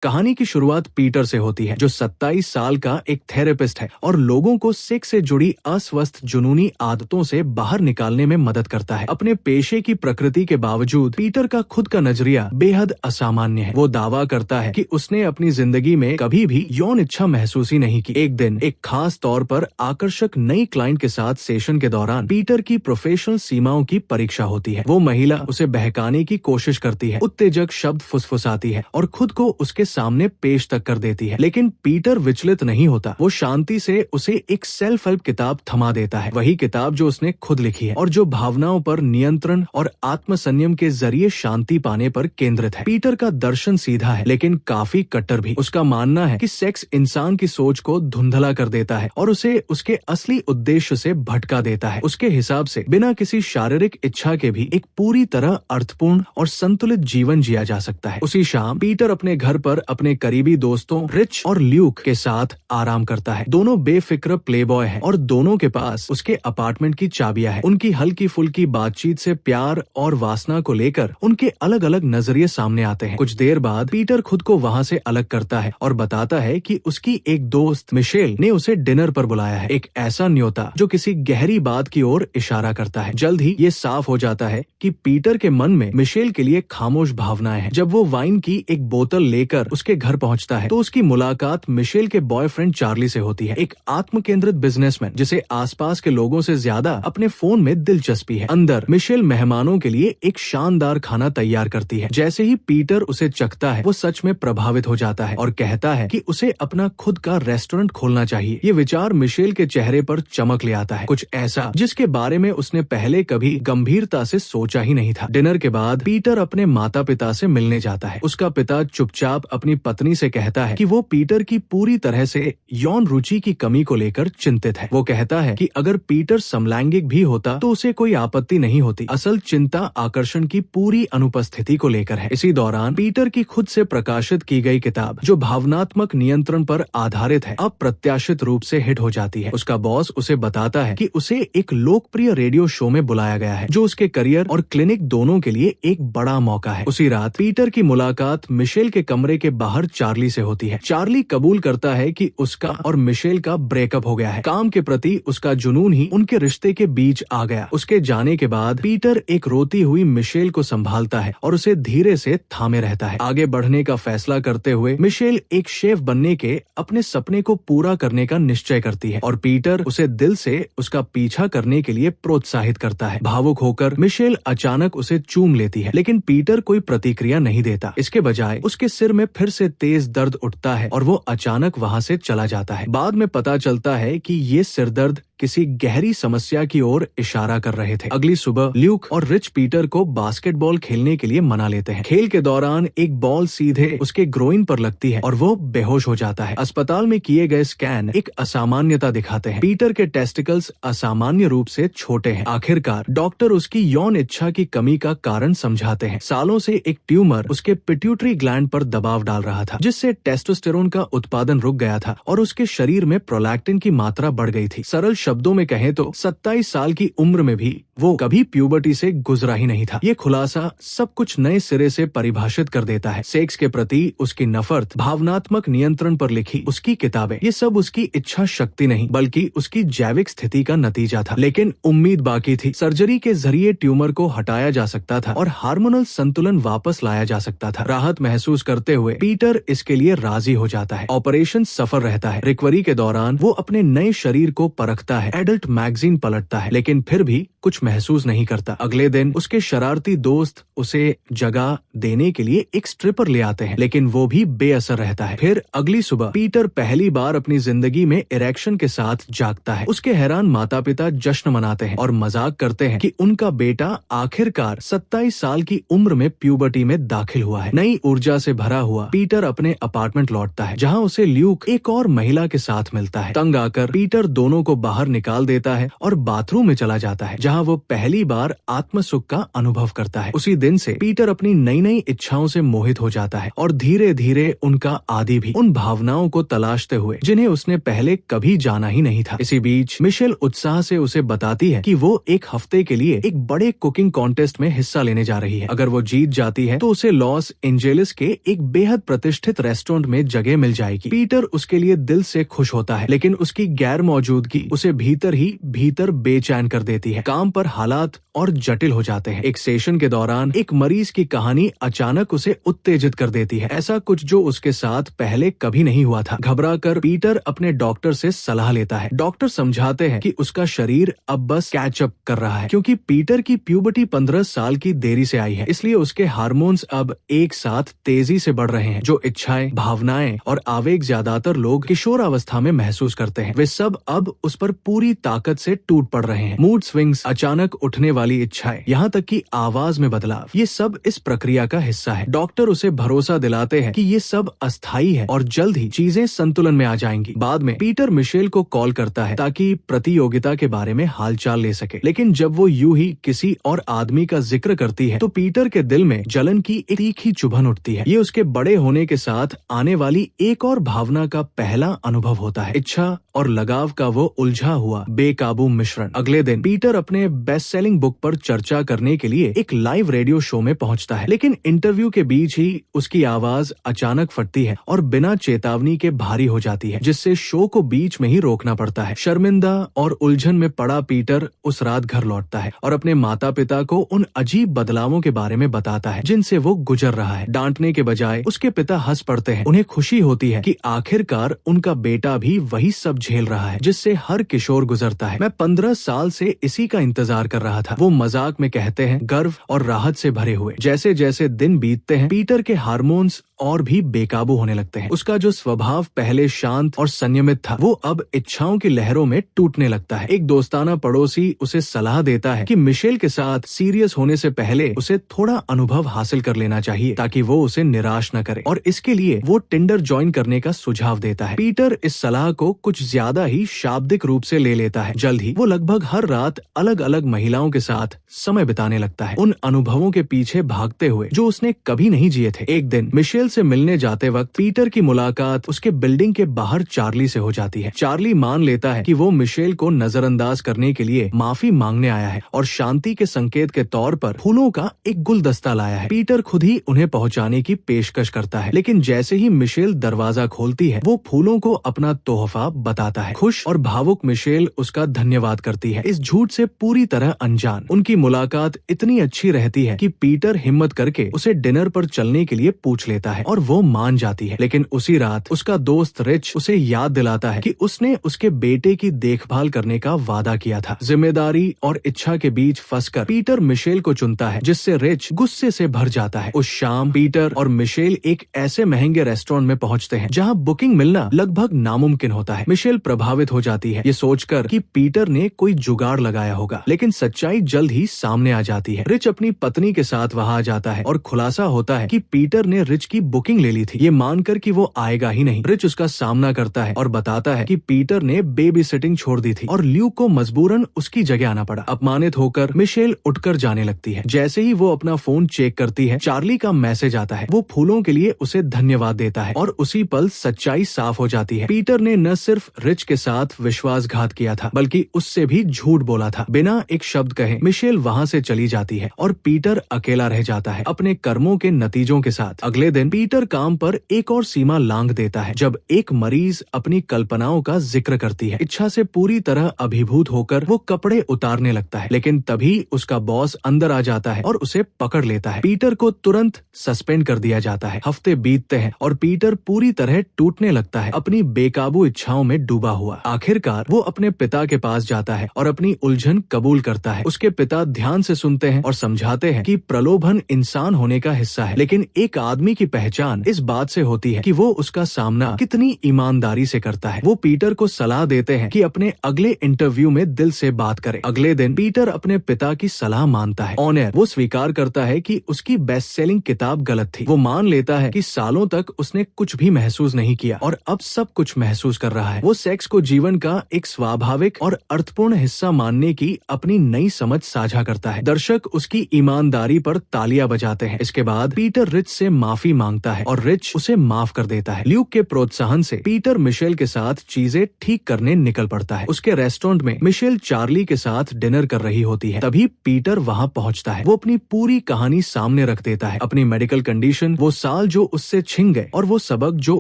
कहानी की शुरुआत पीटर से होती है, जो 27 साल का एक थेरेपिस्ट है और लोगों को सेक्स से जुड़ी अस्वस्थ जुनूनी आदतों से बाहर निकालने में मदद करता है। अपने पेशे की प्रकृति के बावजूद पीटर का खुद का नजरिया बेहद असामान्य है। वो दावा करता है कि उसने अपनी जिंदगी में कभी भी यौन इच्छा महसूस ही नहीं की। एक दिन एक खास तौर पर आकर्षक नई क्लाइंट के साथ सेशन के दौरान पीटर की प्रोफेशनल सीमाओं की परीक्षा होती है। वो महिला उसे बहकाने की कोशिश करती है, उत्तेजक शब्द फुसफुसाती है और खुद को उसके सामने पेश तक कर देती है, लेकिन पीटर विचलित नहीं होता। वो शांति से उसे एक सेल्फ हेल्प किताब थमा देता है, वही किताब जो उसने खुद लिखी है और जो भावनाओं पर नियंत्रण और आत्मसंयम के जरिए शांति पाने पर केंद्रित है। पीटर का दर्शन सीधा है, लेकिन काफी कट्टर भी। उसका मानना है कि सेक्स इंसान की सोच को धुंधला कर देता है और उसे उसके असली उद्देश्य से भटका देता है। उसके हिसाब से बिना किसी शारीरिक इच्छा के भी एक पूरी तरह अर्थपूर्ण और संतुलित जीवन जिया जा सकता है। उसी शाम पीटर अपने घर पर अपने करीबी दोस्तों रिच और ल्यूक के साथ आराम करता है। दोनों बेफिक्र प्लेबॉय हैं और दोनों के पास उसके अपार्टमेंट की चाबियां हैं। उनकी हल्की फुल्की बातचीत से प्यार और वासना को लेकर उनके अलग अलग नजरिए सामने आते हैं। कुछ देर बाद पीटर खुद को वहाँ से अलग करता है और बताता है कि उसकी एक दोस्त मिशेल ने उसे डिनर पर बुलाया है, एक ऐसा न्योता जो किसी गहरी बात की ओर इशारा करता है। जल्द ही ये साफ हो जाता है कि पीटर के मन में मिशेल के लिए खामोश भावनाएं हैं। जब वो वाइन की एक बोतल लेकर उसके घर पहुंचता है तो उसकी मुलाकात मिशेल के बॉयफ्रेंड चार्ली से होती है, एक आत्म केंद्रित बिजनेसमैन जिसे आसपास के लोगों से ज्यादा अपने फोन में दिलचस्पी है। अंदर मिशेल मेहमानों के लिए एक शानदार खाना तैयार करती है। जैसे ही पीटर उसे चखता है वो सच में प्रभावित हो जाता है और कहता है कि उसे अपना खुद का रेस्टोरेंट खोलना चाहिए। ये विचार मिशेल के चेहरे पर चमक ले आता है, कुछ ऐसा जिसके बारे में उसने पहले कभी गंभीरता से सोचा ही नहीं था। डिनर के बाद पीटर अपने माता पिता से मिलने जाता है। उसका पिता चुपचाप अपनी पत्नी से कहता है कि वो पीटर की पूरी तरह से यौन रुचि की कमी को लेकर चिंतित है। वो कहता है कि अगर पीटर समलैंगिक भी होता तो उसे कोई आपत्ति नहीं होती। असल चिंता आकर्षण की पूरी अनुपस्थिति को लेकर है। इसी दौरान पीटर की खुद से प्रकाशित की गई किताब जो भावनात्मक नियंत्रण पर आधारित है अप्रत्याशित रूप से हिट हो जाती है। उसका बॉस उसे बताता है कि उसे एक लोकप्रिय रेडियो शो में बुलाया गया है जो उसके करियर और क्लिनिक दोनों के लिए एक बड़ा मौका है। उसी रात पीटर की मुलाकात मिशेल के कमरे के बाहर चार्ली से होती है। चार्ली कबूल करता है कि उसका और मिशेल का ब्रेकअप हो गया है। काम के प्रति उसका जुनून ही उनके रिश्ते के बीच आ गया। उसके जाने के बाद पीटर एक रोती हुई मिशेल को संभालता है और उसे धीरे से थामे रहता है। आगे बढ़ने का फैसला करते हुए मिशेल एक शेफ बनने के अपने सपने को पूरा करने का निश्चय करती है और पीटर उसे दिल से उसका पीछा करने के लिए प्रोत्साहित करता है। भावुक होकर मिशेल अचानक उसे चूम लेती है, लेकिन पीटर कोई प्रतिक्रिया नहीं देता। इसके बजाय उसके सिर में फिर से तेज दर्द उठता है और वो अचानक वहाँ से चला जाता है। बाद में पता चलता है कि ये सिरदर्द किसी गहरी समस्या की ओर इशारा कर रहे थे। अगली सुबह ल्यूक और रिच पीटर को बास्केटबॉल खेलने के लिए मना लेते हैं। खेल के दौरान एक बॉल सीधे उसके ग्रोइन पर लगती है और वो बेहोश हो जाता है। अस्पताल में किए गए स्कैन एक असामान्यता दिखाते हैं। पीटर के टेस्टिकल्स असामान्य रूप से छोटे हैं। आखिरकार डॉक्टर उसकी यौन इच्छा की कमी का कारण समझाते हैं। सालों से एक ट्यूमर उसके पिट्यूटरी ग्लैंड पर दबाव डाल रहा था, जिससे टेस्टोस्टेरोन का उत्पादन रुक गया था और उसके शरीर में प्रोलैक्टिन की मात्रा बढ़ गई थी। सरल शब्दों में कहें तो 27 साल की उम्र में भी वो कभी प्यूबर्टी से गुजरा ही नहीं था। ये खुलासा सब कुछ नए सिरे से परिभाषित कर देता है। सेक्स के प्रति उसकी नफरत, भावनात्मक नियंत्रण पर लिखी उसकी किताबें, ये सब उसकी इच्छा शक्ति नहीं बल्कि उसकी जैविक स्थिति का नतीजा था। लेकिन उम्मीद बाकी थी। सर्जरी के जरिए ट्यूमर को हटाया जा सकता था और हार्मोनल संतुलन वापस लाया जा सकता था। राहत महसूस करते हुए पीटर इसके लिए राजी हो जाता है। ऑपरेशन सफल रहता है। रिकवरी के दौरान वो अपने नए शरीर को परखता है। एडल्ट मैगजीन पलटता है, लेकिन फिर भी कुछ महसूस नहीं करता। अगले दिन उसके शरारती दोस्त उसे जगह देने के लिए एक स्ट्रिपर ले आते हैं, लेकिन वो भी बेअसर रहता है। फिर अगली सुबह पीटर पहली बार अपनी जिंदगी में इरेक्शन के साथ जागता है। उसके हैरान माता पिता जश्न मनाते हैं और मजाक करते हैं कि उनका बेटा आखिरकार 27 साल की उम्र में प्यूबर्टी में दाखिल हुआ है। नई ऊर्जा से भरा हुआ पीटर अपने अपार्टमेंट लौटता है, जहाँ उसे ल्यूक एक और महिला के साथ मिलता है। तंग आकर पीटर दोनों को बाहर निकाल देता है और बाथरूम में चला जाता है, जहाँ वो पहली बार आत्म सुख का अनुभव करता है। उसी दिन से पीटर अपनी नई नई इच्छाओं से मोहित हो जाता है और धीरे धीरे उनका आदी भी, उन भावनाओं को तलाशते हुए जिन्हें उसने पहले कभी जाना ही नहीं था। इसी बीच मिशेल उत्साह से उसे बताती है कि वो एक हफ्ते के लिए एक बड़े कुकिंग कॉन्टेस्ट में हिस्सा लेने जा रही है। अगर वो जीत जाती है तो उसे लॉस एंजेलिस के एक बेहद प्रतिष्ठित रेस्टोरेंट में जगह मिल जाएगी। पीटर उसके लिए दिल से खुश होता है, लेकिन उसकी गैर मौजूदगी उसे भीतर ही भीतर बेचैन कर देती है। काम पर हालात और जटिल हो जाते हैं। एक सेशन के दौरान एक मरीज की कहानी अचानक उसे उत्तेजित कर देती है, ऐसा कुछ जो उसके साथ पहले कभी नहीं हुआ था। घबराकर पीटर अपने डॉक्टर से सलाह लेता है। डॉक्टर समझाते हैं कि उसका शरीर अब बस कैचअप कर रहा है, क्योंकि पीटर की प्यूबर्टी 15 साल की देरी से आई है, इसलिए उसके हार्मोन्स अब एक साथ तेजी से बढ़ रहे हैं। जो इच्छाएं, भावनाएं और आवेग ज्यादातर लोग किशोरावस्था में महसूस करते हैं, वे सब अब उस पर पूरी ताकत से टूट पड़ रहे हैं। मूड स्विंग्स, अचानक उठने वाली इच्छाएं, यहाँ तक कि आवाज में बदलाव, ये सब इस प्रक्रिया का हिस्सा है। डॉक्टर उसे भरोसा दिलाते हैं कि ये सब अस्थायी है और जल्द ही चीजें संतुलन में आ जाएंगी। बाद में पीटर मिशेल को कॉल करता है ताकि प्रतियोगिता के बारे में हालचाल ले सके, लेकिन जब वो यूं ही किसी और आदमी का जिक्र करती है तो पीटर के दिल में जलन की एक तीखी चुभन उठती है। ये उसके बड़े होने के साथ आने वाली एक और भावना का पहला अनुभव होता है, इच्छा और लगाव का वो उलझा हुआ बेकाबू मिश्रण। अगले दिन पीटर अपने बेस्ट सेलिंग बुक पर चर्चा करने के लिए एक लाइव रेडियो शो में पहुंचता है, लेकिन इंटरव्यू के बीच ही उसकी आवाज अचानक फटती है और बिना चेतावनी के भारी हो जाती है, जिससे शो को बीच में ही रोकना पड़ता है। शर्मिंदा और उलझन में पड़ा पीटर उस रात घर लौटता है और अपने माता पिता को उन अजीब बदलावों के बारे में बताता है जिनसे वो गुजर रहा है। डांटने के बजाय उसके पिता हंस पड़ते हैं। उन्हें खुशी होती है कि आखिरकार उनका बेटा भी वही सब झेल रहा है जिससे हर किशोर गुजरता है। मैं 15 साल से इसी का इंतजार कर रहा था, वो मजाक में कहते हैं, गर्व और राहत से भरे हुए। जैसे जैसे दिन बीतते हैं पीटर के हार्मोन्स और भी बेकाबू होने लगते हैं। उसका जो स्वभाव पहले शांत और संयमित था वो अब इच्छाओं की लहरों में टूटने लगता है। एक दोस्ताना पड़ोसी उसे सलाह देता है कि मिशेल के साथ सीरियस होने से पहले उसे थोड़ा अनुभव हासिल कर लेना चाहिए ताकि वो उसे निराश न करे, और इसके लिए वो टिंडर ज्वाइन करने का सुझाव देता है। पीटर इस सलाह को कुछ ज्यादा ही शाब्दिक रूप से ले लेता है। जल्द ही वो लगभग हर रात अलग अलग महिलाओं के साथ समय बिताने लगता है, उन अनुभवों के पीछे भागते हुए जो उसने कभी नहीं जिए थे। एक दिन मिशेल से मिलने जाते वक्त पीटर की मुलाकात उसके बिल्डिंग के बाहर चार्ली से हो जाती है। चार्ली मान लेता है कि वो मिशेल को नजरअंदाज करने के लिए माफी मांगने आया है और शांति के संकेत के तौर पर फूलों का एक गुलदस्ता लाया है। पीटर खुद ही उन्हें पहुंचाने की पेशकश करता है, लेकिन जैसे ही मिशेल दरवाजा खोलती है वो फूलों को अपना तोहफा बताता है। खुश और भावुक मिशेल उसका धन्यवाद करती है, इस झूठ से पूरी तरह अनजान। उनकी मुलाकात इतनी अच्छी रहती है कि पीटर हिम्मत करके उसे डिनर पर चलने के लिए पूछ लेता है और वो मान जाती है। लेकिन उसी रात उसका दोस्त रिच उसे याद दिलाता है कि उसने उसके बेटे की देखभाल करने का वादा किया था। जिम्मेदारी और इच्छा के बीच फंसकर पीटर मिशेल को चुनता है, जिससे रिच गुस्से से भर जाता है। उस शाम पीटर और मिशेल एक ऐसे महंगे रेस्टोरेंट में पहुंचते हैं जहां बुकिंग मिलना लगभग नामुमकिन होता है। मिशेल प्रभावित हो जाती है, ये सोचकर कि पीटर ने कोई जुगाड़ लगाया होगा, लेकिन सच्चाई जल्द ही सामने आ जाती है। रिच अपनी पत्नी के साथ वहां आ जाता है और खुलासा होता है कि पीटर ने रिच की बुकिंग ले ली थी, ये मानकर कि वो आएगा ही नहीं। रिच उसका सामना करता है और बताता है कि पीटर ने बेबी सिटिंग छोड़ दी थी और ल्यूक को मजबूरन उसकी जगह आना पड़ा। अपमानित होकर मिशेल उठकर जाने लगती है। जैसे ही वो अपना फोन चेक करती है चार्ली का मैसेज आता है। वो फूलों के लिए उसे धन्यवाद देता है और उसी पल सच्चाई साफ हो जाती है। पीटर ने न सिर्फ रिच के साथ विश्वासघात किया था बल्कि उससे भी झूठ बोला था। बिना एक शब्द कहे मिशेल वहाँ से चली जाती है और पीटर अकेला रह जाता है अपने कर्मों के नतीजों के साथ। अगले दिन पीटर काम पर एक और सीमा लांघ देता है जब एक मरीज अपनी कल्पनाओं का जिक्र करती है। इच्छा से पूरी तरह अभिभूत होकर वो कपड़े उतारने लगता है, लेकिन तभी उसका बॉस अंदर आ जाता है और उसे पकड़ लेता है। पीटर को तुरंत सस्पेंड कर दिया जाता है। हफ्ते बीतते हैं और पीटर पूरी तरह टूटने लगता है, अपनी बेकाबू इच्छाओं में डूबा हुआ। आखिरकार वो अपने पिता के पास जाता है और अपनी उलझन कबूल करता है। उसके पिता ध्यान से सुनते हैं और समझाते हैं कि प्रलोभन इंसान होने का हिस्सा है, लेकिन एक आदमी की पहचान इस बात से होती है कि वो उसका सामना कितनी ईमानदारी से करता है। वो पीटर को सलाह देते हैं कि अपने अगले इंटरव्यू में दिल से बात करे। अगले दिन पीटर अपने पिता की सलाह मानता है। ऑनर वो स्वीकार करता है कि उसकी बेस्ट सेलिंग किताब गलत थी। वो मान लेता है कि सालों तक उसने कुछ भी महसूस नहीं किया और अब सब कुछ महसूस कर रहा है। वो सेक्स को जीवन का एक स्वाभाविक और अर्थपूर्ण हिस्सा मानने की अपनी नई समझ साझा करता है। दर्शक उसकी ईमानदारी पर तालियां बजाते हैं। इसके बाद पीटर रिच से माफी मांगता है और रिच उसे माफ कर देता है। ल्यूक के प्रोत्साहन से पीटर मिशेल के साथ चीजें ठीक करने निकल पड़ता है। उसके रेस्टोरेंट में मिशेल चार्ली के साथ डिनर कर रही होती है, तभी पीटर वहां पहुंचता है। वो अपनी पूरी कहानी सामने रख देता है, अपनी मेडिकल कंडीशन, वो साल जो उससे छिन गए और वो सबक जो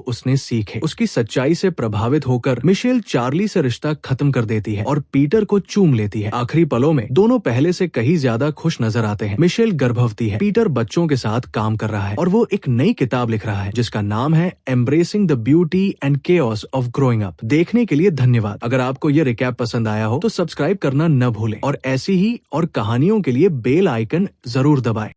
उसने सीखे। उसकी सच्चाई से प्रभावित होकर मिशेल चार्ली से रिश्ता खत्म कर देती है और पीटर को चूम लेती है। आखिरी पलों में दोनों पहले से कहीं ज्यादा खुश नजर आते हैं। मिशेल गर्भवती है, पीटर बच्चों के साथ काम कर रहा है और वो एक नई किताब लिख रहा है जिसका नाम है embracing the beauty and chaos of growing up. देखने के लिए धन्यवाद। अगर आपको ये रिकैप पसंद आया हो तो सब्सक्राइब करना न भूलें और ऐसी ही और कहानियों के लिए बेल आइकन जरूर दबाएं।